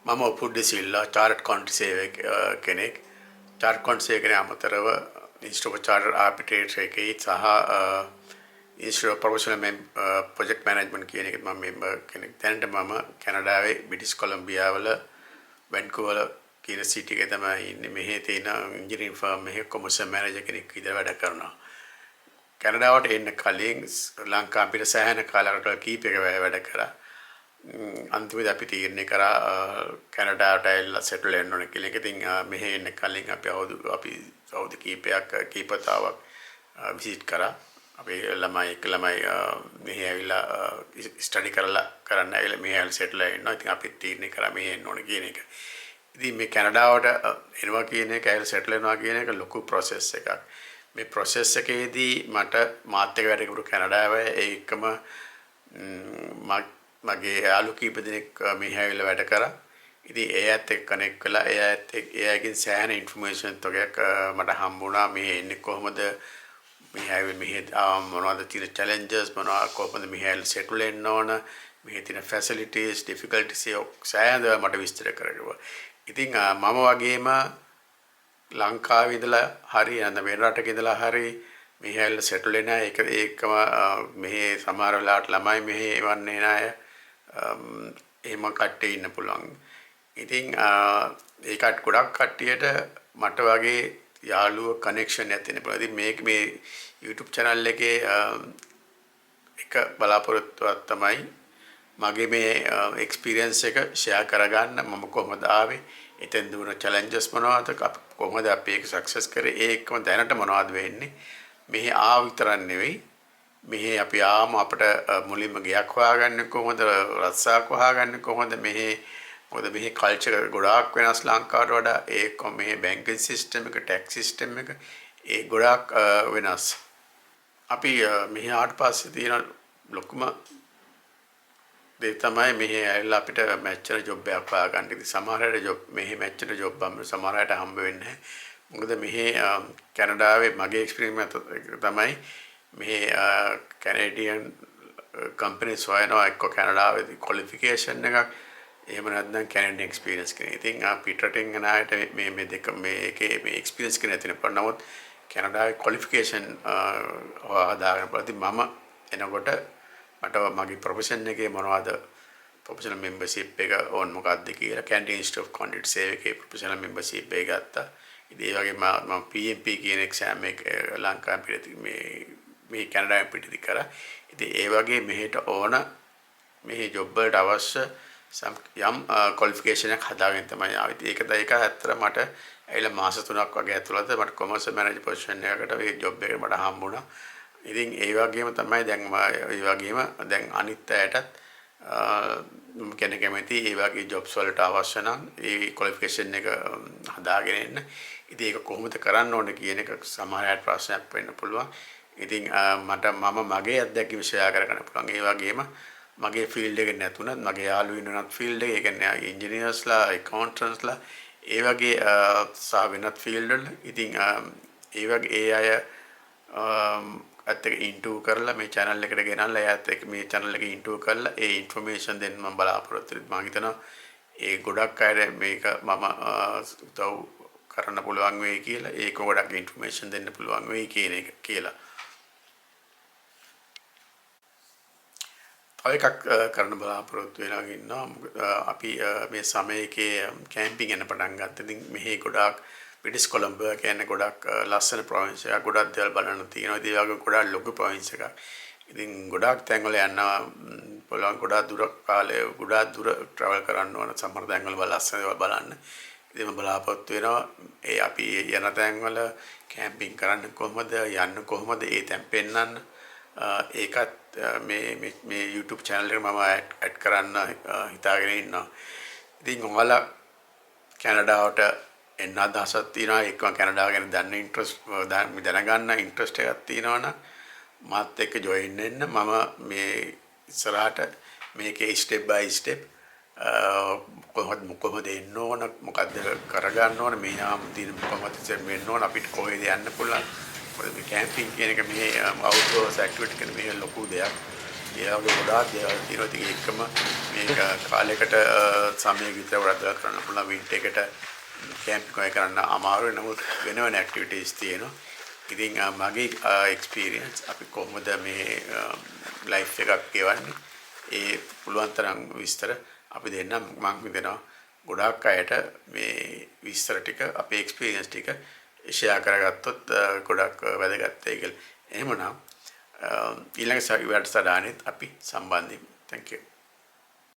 මම ඔපුඩ්ඩි සිල්ලා චාර්ට් කවුන්ටි සේවක කෙනෙක්. චාර්ට් කවුන්ටි සේවකයන් අමතරව ඉන්ස්ටිටියුට් ඔෆ් චාර්ටර්ඩ් ආර්කිටෙක්ට්ස් එකේ සහ institute of professional project management කියන එකේ මම මෙම්බර් කෙනෙක්. දැනට මම කැනඩාවේ බ්‍රිටිෂ් කොලම්බියා වල වැන්කූවර් කියන සිටි එකේ තමයි ඉන්නේ. මෙහි තියෙන ඉන්ජිනියරින් ෆර්ම් එකේ කොමර්ෂල් මැනේජර් කෙනෙක් විදිහට වැඩ කරනවා. කැනඩාවට එන්න කලින් ලංකාව පිට සෑහෙන කාලයකට කීපයක වැඩ කරා. අන්තිමට අපි තීරණය කරා කැනඩාවට ඇවිල්ලා සෙටල් වෙන්න ඕනේ කියලා. ඉතින් මෙහෙ එන්න කලින් අපි අවුරුදු කීපතාවක් විසිට් කරා. අපි ළමයි මෙහෙ ඇවිල්ලා ස්ටඩි කරන්න ඇවිල්ලා මෙහෙ ඇවිල්ලා සෙටල් වෙනවා. ඉතින් අපි තීරණය කරා මෙහෙ එන්න ඕනේ කියන එක. ඉතින් මේ කැනඩාවට එනවා කියන එක ඇවිල්ලා සෙටල් වෙනවා කියන එක ලොකු ප්‍රොසෙස් එකක්. මේ ප්‍රොසෙස් එකේදී මට මාත් එක්ක වැඩ කරපු කැනඩාවේ ඒකම මගේ යාළු කීප දෙනෙක් මෙහි ඇවිල්ලා වැඩ කරා. ඉතින් ඒ ඇත්ත එක්ක කනෙක්ට් වෙලා එයාගෙන් සෑහෙන ඉන්ෆර්මේෂන් ටිකක් මට හම්බුණා. මෙහි එන්නේ කොහොමද, මෙහි මොනවද තියෙන චැලෙන්ජස්, කොහොමද මෙහි ඇවිල්ලා සෙටල් වෙන්න ඕන, මෙහි තියෙන ෆැසිලිටිස්, ඩිෆිකල්ටිස් සෑහෙන දේවල් මට විස්තර කරගුවා. ඉතින් මම වගේම ලංකාවේ ඉඳලා හරි නැත්නම් වෙන රටක ඉඳලා හරි මෙහි ඇවිල්ලා සෙටල් වෙන ඒකම මෙහි සමහර වෙලාවට ළමයි මෙහි එවන්නේ නැහැ. එහෙම කට්ටිය ඉන්න පුළුවන්. ඉතින් ඒකට ගොඩක් කට්ටියට මට වගේ යාළුවෝ කනෙක්ෂන් එකක් තියෙන පුළුවන්. ඉතින් මේ YouTube channel එකේ එක බලාපොරොත්තුවක් තමයි මගේ මේ එක්ස්පීරියන්ස් එක ෂෙයා කරගන්න. මම කොහොමද ආවේ, එතෙන් දුන චැලෙන්ජස් මොනවද, කොහොමද අපි ඒක සක්සස් කරේ, ඒකම දැනට මොනවද වෙන්නේ. මෙහි විතරක් නෙවෙයි, මෙහි අපි අපිට මුලින්ම ගයක් හොයාගන්නේ කොහොමද, රස්සාවක් හොයාගන්නේ කොහොමද, මොකද මෙහි කල්චර් ගොඩාක් වෙනස් ලංකාවට වඩා. ඒක මෙහි බැංකින් සිස්ටම් එක, ටැක්ස් සිස්ටම් එක ඒ ගොඩාක් වෙනස්. අපි මෙහි ආවට පස්සේ තියෙන ලොකුම දේ තමයි මෙහි ඇවිල්ලා අපිට මැච්චර ජොබ් එකක් හොයාගන්න. ඉතින් සමහර අයට මෙහි මැච්චර ජොබ් සමහර අයට හම්බ වෙන්නේ නැහැ. මොකද මෙහි කැනඩාවේ මගේ එක්ස්පීරියන්ස් තමයි මෙහි කැනේඩියන් කම්පනීස් හොයනවා එක්ක කැනඩාවේ ක්වොලිෆිකේෂන් එකක්, එහෙම නැත්නම් කැනඩියන් එක්ස්පීරියන්ස් කෙනෙක්. ඉතින් පිටරටින් යන අයට මේ දෙක මේකේ මේ එක්ස්පීරියන්ස් කෙනෙක් තියෙන පුළුවන්. නමුත් කැනඩාවේ ක්වොලිෆිකේෂන් හදාගන්න පුළුවන්. ඉතින් මම එනකොට මට මගේ ප්‍රොෆෙෂන් එකේ මොනවද, ප්‍රොෆෙෂනල් මෙම්බර්ෂිප් එක ඕන් මොකක්ද කියලා කැනඩියන් ඉන්ස්ටිටියුට් ඔෆ් කවුන්ටි සේවකේ ප්‍රොෆෙෂනල් මෙම්බර්ෂිප් එක ගත්තා. ඉතින් ඒ වගේ මම PMP කියන එක්සෑම් එක ලංකාවේ පිළිති මේ කැනඩාවේ පිළිති කරා. ඉතින් ඒ වගේ මෙහෙට ඕන මෙහි ජොබ් වලට අවශ්‍ය යම් ක්වොලිෆිකේෂන් එකක් හදාගෙන තමයි ආවේ. ඒක ඇත්තට මට ඇවිල්ලා මාස 3ක් වගේ ඇතුළත මට කොමර්ෂල් මැනේජර් පොසිෂන් එකකට මේ ජොබ් එක මට හම්බුණා. ඉතින් ඒ වගේම තමයි දැන් අනිත් අයටත් කෙනෙක් කැමති ඒ වගේ ජොබ්ස් වලට අවශ්‍ය නම් ඒ ක්වොලිෆිකේෂන් එක හදාගෙන එන්න. ඉතින් ඒක කොහොමද කරන්න ඕනේ කියන එක සමහර අයට ප්‍රශ්නයක් වෙන්න පුළුවන්. ඉතින් මම මගේ අත්දැකීම් ෂෙයා කරගන්න පුළුවන්. ඒ වගේම මගේ ෆීල්ඩ් එක නැතුණත් මගේ යාළුවෝ ඉන්නත් ෆීල්ඩ් එක, ඒ කියන්නේ ඉන්ජිනියර්ස්ලා, ඇකවුන්ටන්ට්ස්ලා ඒ වගේ සහ වෙනත් ෆීල්ඩ් වල. ඉතින් ඒ වගේ ඒ අය අත් එක ඉන්ටර්විව් කරලා මේ channel එකට ගෙනල්ලා එයාත් එක්ක මේ channel එකේ ඉන්ටර්විව් කරලා ඒ ඉන්ෆර්මේෂන් දෙන්න මම බලාපොරොත්තු වෙනවා. මම හිතනවා ඒ ගොඩක් අයට මේක මම උදව් කරන්න පුළුවන් වෙයි කියලා. ඒක ගොඩක් ඉන්ෆර්මේෂන් දෙන්න පුළුවන් වෙයි කියන එක කියලා. තව එකක් කරන්න බලාපොරොත්තු වෙලා ඉන්නවා. අපි මේ සමයකේ කැම්පින් යන පටන් ගත්තා. ඉතින් මෙහි ගොඩාක් බ්‍රිටිෂ් කොලම්බියා කියන්නේ ගොඩක් ලස්සන ප්‍රොවින්ස් එකක්. ගොඩක් දේවල් බලන්න තියෙනවා. ඒ වගේ ගොඩක් ලොකු ප්‍රොවින්ස් එකක්. ඉතින් ගොඩක් තැන්වල යනවා පුළුවන්. ගොඩක් දුර ට්‍රැවල් කරන්න ඕන. සමහර තැන්වල ලස්සන දේවල් බලන්න. ඉතින් මම බලාපොරොත්තු වෙනවා ඒ අපි යන තැන්වල කැම්පින් කරන්න කොහොමද, යන්න කොහොමද, ඒ තැන් පෙන්නන්න. ඒකත් මේ YouTube channel එකට මම ඇඩ් කරන්න හිතාගෙන ඉන්නවා. ඉතින් ඔයාලා කැනඩාවට එන්න අදහසක් තියෙනවා, එක්කම කැනඩාව ගැන දැනගන්න ඉන්ට්‍රස්ට් එකක් තියෙනවනම් මාත් එක්ක ජොයින් වෙන්න. මම මේ ඉස්සරහට මේකේ ස්ටෙප් බයි ස්ටෙප් කොහොමද එන්න ඕන, මොකද්ද කරගන්න ඕන, මෙහාම තියෙන කොහොමද වෙන්න ඕන, අපිට කොහෙද යන්න පුළුවන්. මොකද මේ කැම්පින් කියන එක මේ අවුට්ඩෝර්ස් ඇක්ටිවිටි කියන මේ ලොකු දෙයක්. ඒ වගේ ගොඩාක් දේවල් තියෙනවා. ඉතින් ඒකම මේක කාලයකට සමයක විතර වඩා කරන්න පුළුවන් වින්ටර් එකට කැම්පින් එක කරන්න අමාරුයි. නමුත් වෙන වෙන ඇක්ටිවිටීස් තියෙනවා. ඉතින් මගේ එක්ස්පීරියන්ස් අපි කොහොමද මේ ලයිෆ් එකක් ගෙවන්නේ ඒ පුළුවන් තරම් විස්තර අපි දෙන්නම් මම හිතනවා ගොඩාක් අයට මේ විස්තර ටික අපේ එක්ස්පීරියන්ස් ටික ෂෙයා කරගත්තොත් ගොඩක් වැදගත් වෙයි කියලා. එහෙමනම් ඊළඟ වැඩසටහනෙත් අපි සම්බන්ධ වෙමු. Thank you.